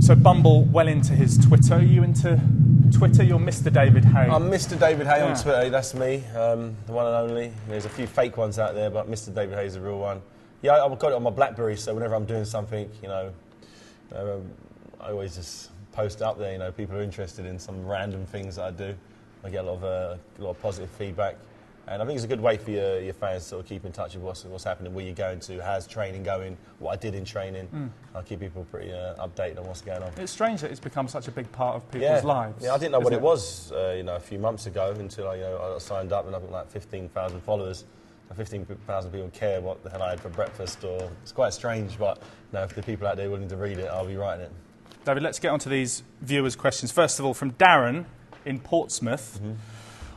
So Bumble well into his Twitter. Are you into Twitter? You're Mr. David Haye. I'm Mr. David Haye on Twitter. That's me, the one and only. There's a few fake ones out there, but Mr. David Haye is the real one. Yeah, I've got it on my BlackBerry, so whenever I'm doing something, I always just post up there. People are interested in some random things that I do. I get a lot of positive feedback. And I think it's a good way for your fans to sort of keep in touch with what's happening, where you're going to, how's training going, what I did in training. I'll keep people pretty updated on what's going on. It's strange that it's become such a big part of people's lives. Yeah, I didn't know what it was, a few months ago until I signed up and I've got like 15,000 followers. 15,000 people care what the hell I had for breakfast, or it's quite strange, but if the people out there willing to read it, I'll be writing it. David, let's get on to these viewers' questions. First of all, from Darren in Portsmouth.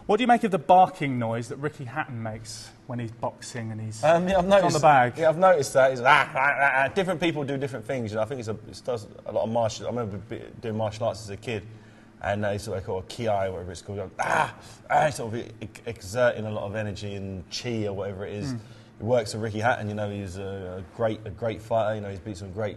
What do you make of the barking noise that Ricky Hatton makes when he's boxing and he's I've noticed, on the bag? Yeah, I've noticed that. It's different people do different things. I think it does a lot of martial. I remember doing martial arts as a kid, and they sort of call it ki, whatever it's called. Sort of exerting a lot of energy and chi or whatever it is. It works for Ricky Hatton. He's a great fighter. He's beat some great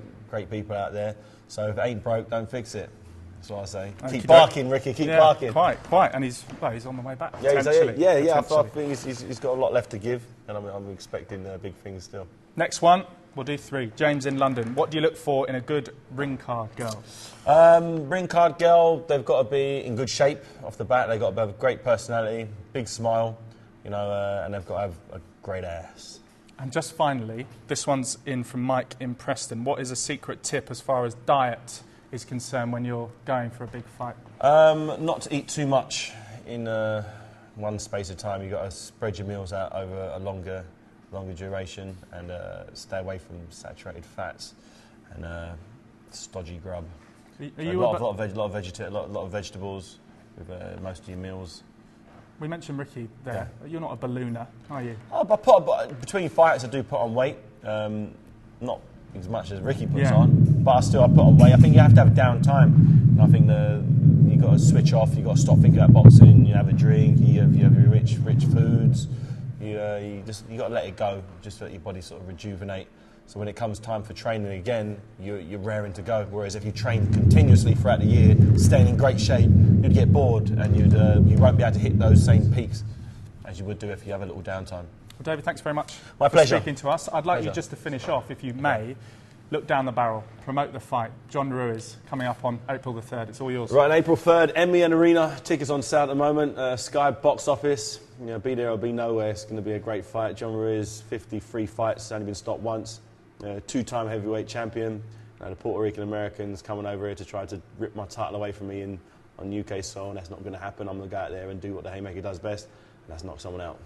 people out there. So if it ain't broke, don't fix it. That's what I say. Keep barking, Ricky. Keep barking. Quite. And he's on the way back. Yeah, I think he's got a lot left to give, and I'm expecting big things still. Next one, we'll do 3. James in London. What do you look for in a good ring card girl? Ring card girl, they've got to be in good shape off the bat. They've got to have a great personality, big smile, and they've got to have a great ass. And just finally, this one's in from Mike in Preston. What is a secret tip as far as diet is concerned when you're going for a big fight? Not to eat too much in one space of time. You've got to spread your meals out over a longer duration, and stay away from saturated fats and stodgy grub. A lot of vegetables with most of your meals. We mentioned Ricky there. Yeah. You're not a ballooner, are you? Between fights, I do put on weight. Not as much as Ricky puts on, but I put on weight. I think you have to have downtime. And I think you've got to switch off. You've got to stop thinking about boxing. You have a drink. You have your rich foods. You got to let it go. Just let your body sort of rejuvenate. So when it comes time for training again, you're raring to go. Whereas if you train continuously throughout the year, staying in great shape, you'd get bored and you won't be able to hit those same peaks as you would do if you have a little downtime. Well, David, thanks very much for speaking to us. I'd like you just to finish off, if you may. Look down the barrel, promote the fight. John Ruiz coming up on April the 3rd. It's all yours. Right, on April 3rd, MEN Arena. Tickets on sale at the moment. Sky box office. Be there or be nowhere. It's going to be a great fight. John Ruiz, 53 fights, only been stopped once. 2-time heavyweight champion. The Puerto Rican Americans coming over here to try to rip my title away from me on UK soil, and that's not going to happen. I'm going to go out there and do what the Haymaker does best, and that's knock someone out.